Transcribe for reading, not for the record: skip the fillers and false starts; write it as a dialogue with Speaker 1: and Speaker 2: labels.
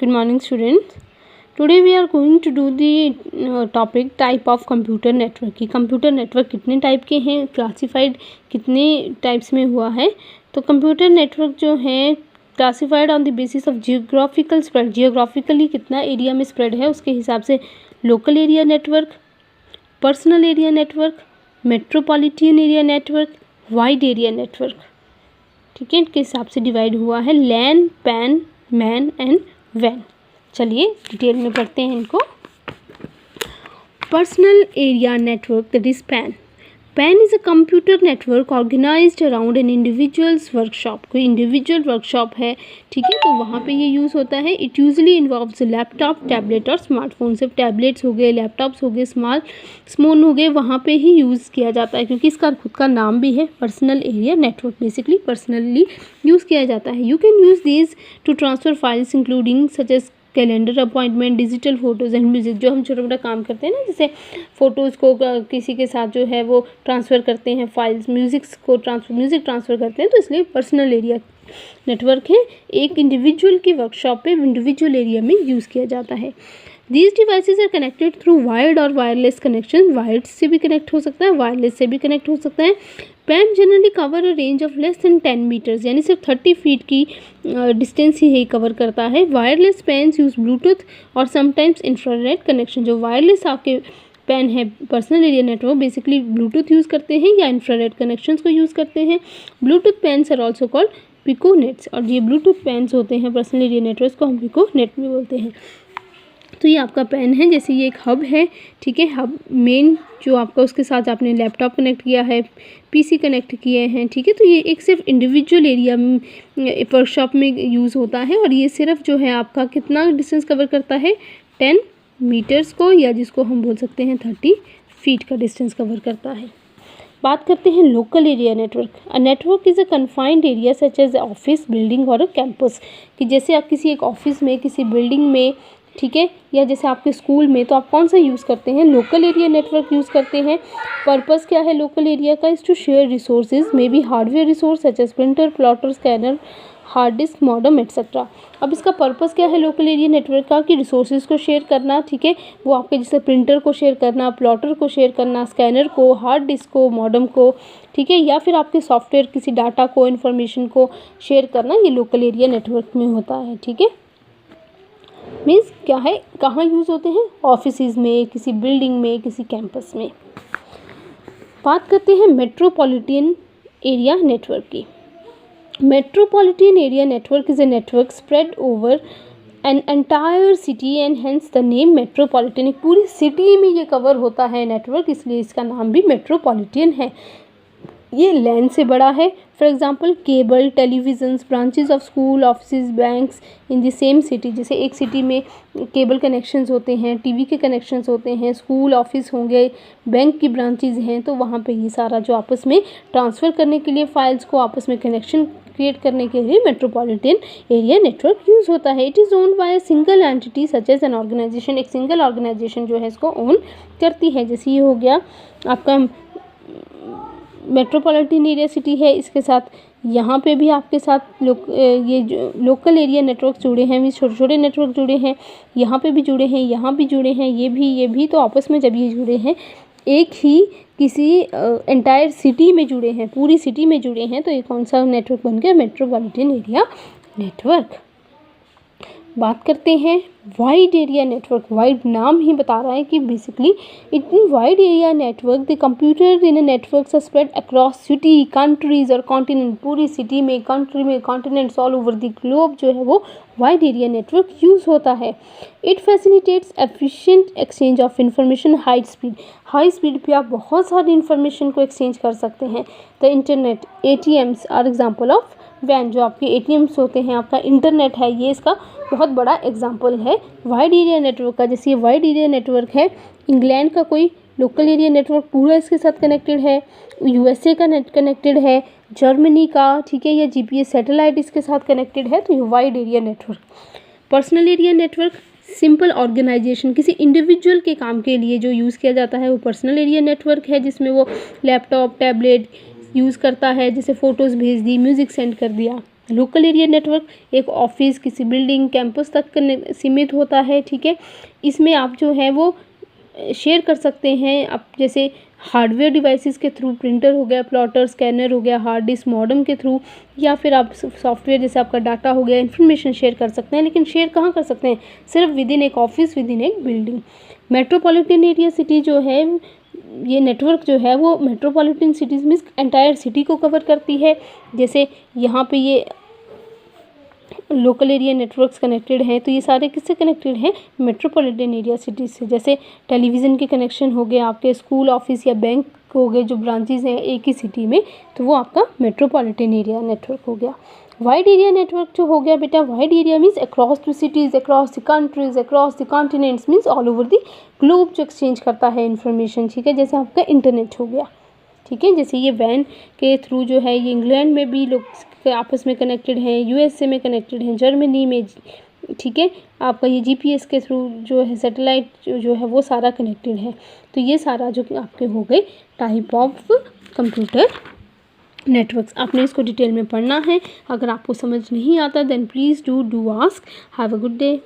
Speaker 1: Good morning, students. Today we are going to do the topic type of computer network कि computer network कितने type के हैं, classified कितने types में हुआ है। तो कंप्यूटर नेटवर्क जो है classified on the basis of geographical spread, geographically कितना एरिया में स्प्रेड है उसके हिसाब से local area network, personal area network, metropolitan area network, wide area network, ठीक है, इनके हिसाब से डिवाइड हुआ है लैन, पैन, मैन एंड वैन। चलिए डिटेल में पढ़ते हैं इनको। Personal area network that is PAN. PAN is a computer network organised around an individuals workshop. कोई इंडिविजुअल वर्कशॉप है, ठीक है, तो वहाँ पे ये यूज़ होता है। It usually involves laptop, tablet और स्मार्टफोन। सिर्फ टैबलेट्स हो गए, लैपटॉप्स हो गए, स्मार्टफोन हो गए, वहाँ पे ही यूज़ किया जाता है क्योंकि इसका खुद का नाम भी है personal area network. Basically personally use किया जाता है। You can use these to transfer files including such as calendar appointment, digital photos and music. जो हम छोटा मोटा काम करते हैं ना, जैसे फ़ोटोज़ को किसी के साथ जो है वो ट्रांसफ़र करते हैं, फाइल्स, म्यूज़िक ट्रांसफ़र करते हैं, तो इसलिए पर्सनल एरिया नेटवर्क है। एक इंडिविजुअल की वर्कशॉप पे इंडिविजुअल एरिया में यूज़ किया जाता है। These devices are connected through wired और वायरलेस कनेक्शन। वायर्ड से भी कनेक्ट हो सकता है, वायरलेस से भी कनेक्ट हो सकता है। PAN generally cover a range of less than 10 metres, यानी सिर्फ 30 फीट की डिस्टेंस ही कवर करता है। वायरलेस पैन्स यूज़ ब्लूटूथ और समटाइम्स इंफ्रारेड कनेक्शन। जो वायरलेस आपके पैन है personal area network, basically Bluetooth use करते हैं या इंफ्रारेड कनेक्शंस को यूज़ करते हैं। Bluetooth PANs are also called piconets, और ये ब्लूटूथ पैन्स होते हैं पर्सनल एरिया नेटवर्क को हम पिकोनेट भी बोलते हैं। तो ये आपका पेन है, जैसे ये एक हब है, ठीक है, हब मेन जो आपका, उसके साथ आपने लैपटॉप कनेक्ट किया है, पीसी कनेक्ट किए हैं, ठीक है। तो ये एक सिर्फ इंडिविजुअल एरिया वर्कशॉप में यूज़ होता है और ये सिर्फ जो है आपका कितना डिस्टेंस कवर करता है, 10 मीटर्स को, या जिसको हम बोल सकते हैं 30 फीट का डिस्टेंस कवर करता है। बात करते हैं local area network. A network is a confined area such as office, building और अ कैंपस। कि जैसे आप किसी एक ऑफिस में, किसी बिल्डिंग में, ठीक है, या जैसे आपके स्कूल में, तो आप कौन सा यूज़ करते हैं, लोकल एरिया नेटवर्क यूज़ करते हैं। पर्पस क्या है लोकल एरिया का, is to share resources, may be hardware resource such as printer, plotter, scanner, hard disk, modem etcetera. अब इसका पर्पस क्या है लोकल एरिया नेटवर्क का, कि रिसोर्सेज को शेयर करना, ठीक है, वो आपके जैसे प्रिंटर को शेयर करना, प्लॉटर को शेयर करना, स्कैनर को, हार्ड डिस्क को, मॉडेम को, ठीक है, या फिर आपके सॉफ्टवेयर किसी डाटा को, इन्फॉर्मेशन को शेयर करना, ये लोकल एरिया नेटवर्क में होता है, ठीक है। मीन्स क्या है, कहाँ यूज़ होते हैं, ऑफिसेज में, किसी बिल्डिंग में, किसी कैंपस में। बात करते हैं मेट्रोपॉलिटन एरिया नेटवर्क की। Metropolitan area network is a network spread over an entire city and hence the name metropolitan. एक पूरी सिटी में ये कवर होता है नेटवर्क, इसलिए इसका नाम भी मेट्रोपॉलिटन है। ये लैंड से बड़ा है। For example cable, televisions, branches of school, office, banks in the same city. जैसे एक सिटी में केबल कनेक्शंस होते हैं, टीवी के कनेक्शंस होते हैं, स्कूल, ऑफिस होंगे, बैंक की ब्रांचेस हैं, तो वहाँ पे ये सारा जो आपस में ट्रांसफ़र करने के लिए, फाइल्स को आपस में कनेक्शन क्रिएट करने के लिए मेट्रोपॉलिटन एरिया नेटवर्क यूज़ होता है। It is owned by a single entity such as an organisation. एक सिंगल ऑर्गेनाइजेशन जो है इसको ओन करती है। जैसे ये हो गया आपका मेट्रोपॉलिटन एरिया सिटी है, इसके साथ यहाँ पे भी आपके साथ ये जो लोकल एरिया नेटवर्क जुड़े हैं, छोटे छोटे नेटवर्क जुड़े हैं, यहाँ पे भी जुड़े हैं, यहाँ भी जुड़े हैं, ये भी तो आपस में जब ये जुड़े हैं एक ही किसी एंटायर सिटी में जुड़े हैं, पूरी सिटी में जुड़े हैं, तो ये कौन सा नेटवर्क बन गया, मेट्रोपॉलिटन एरिया नेटवर्क। बात करते हैं वाइड एरिया नेटवर्क। वाइड नाम ही बता रहा है कि basically in wide area network the computer in network spread across city, countries और कॉन्टिनेंट। पूरी सिटी में, कंट्री में, continents all over the globe जो है वो वाइड एरिया नेटवर्क यूज़ होता है। It facilitates efficient exchange of information, high speed पे आप बहुत सारी इंफॉर्मेशन को एक्सचेंज कर सकते हैं। The internet, ATMs are example of वैन। जो आपके ATMs होते हैं, आपका इंटरनेट है, ये इसका बहुत बड़ा एग्जाम्पल है वाइड एरिया नेटवर्क का। जैसे ये वाइड एरिया नेटवर्क है, इंग्लैंड का कोई लोकल एरिया नेटवर्क पूरा इसके साथ कनेक्टेड है, USA का नेट कनेक्टेड है, जर्मनी का, ठीक है, या GPS सैटेलाइट इसके साथ कनेक्टेड है, तो ये wide area network. Personal area network simple organisation, किसी इंडिविजुअल के काम के लिए जो यूज़ किया जाता है वो पर्सनल एरिया नेटवर्क है, जिसमें वो लैपटॉप, टैबलेट यूज़ करता है, जैसे फ़ोटोज़ भेज दी, म्यूज़िक सेंड कर दिया, लोकल एरिया नेटवर्क एक ऑफिस, किसी बिल्डिंग, कैंपस तक सीमित होता है, ठीक है। इसमें आप जो है वो शेयर कर सकते हैं आप, जैसे हार्डवेयर डिवाइसेस के थ्रू, प्रिंटर हो गया, प्लॉटर, स्कैनर हो गया, हार्ड डिस्क, मॉडेम के थ्रू, या फिर आप सॉफ्टवेयर जैसे आपका डाटा हो गया, इन्फॉर्मेशन शेयर कर सकते हैं। लेकिन शेयर कहाँ कर सकते हैं? सिर्फ विद इन एक ऑफिस, विद इन एक बिल्डिंग। मेट्रोपॉलिटन एरिया सिटी जो है, ये नेटवर्क जो है वो metropolitan cities means entire city को कवर करती है। जैसे यहाँ पे ये लोकल एरिया नेटवर्क्स कनेक्टेड हैं, तो ये सारे किससे कनेक्टेड हैं? मेट्रोपॉलिटन एरिया सिटीज़ से। जैसे टेलीविज़न के कनेक्शन हो गए, आपके स्कूल, ऑफिस या बैंक हो गए, जो ब्रांचेज हैं एक ही सिटी में, तो वो आपका मेट्रोपॉलिटन एरिया नेटवर्क हो गया। वाइड एरिया नेटवर्क जो हो गया बेटा, wide area means across the cities, across the countries, across the continents, means all over the globe जो एक्सचेंज करता है इन्फॉर्मेशन, ठीक है। जैसे आपका इंटरनेट हो गया, ठीक है। जैसे ये वैन के थ्रू जो है, ये इंग्लैंड में भी लोग आपस में कनेक्टेड हैं, यूएसए में कनेक्टेड हैं, जर्मनी में, ठीक है। आपका ये जीपीएस के थ्रू जो है, सैटेलाइट जो है वो सारा कनेक्टेड है। तो ये सारा जो कि आपके हो गए टाइप ऑफ कंप्यूटर नेटवर्क्स। आपने इसको डिटेल में पढ़ना है। अगर आपको समझ नहीं आता then please do ask. Have a good day.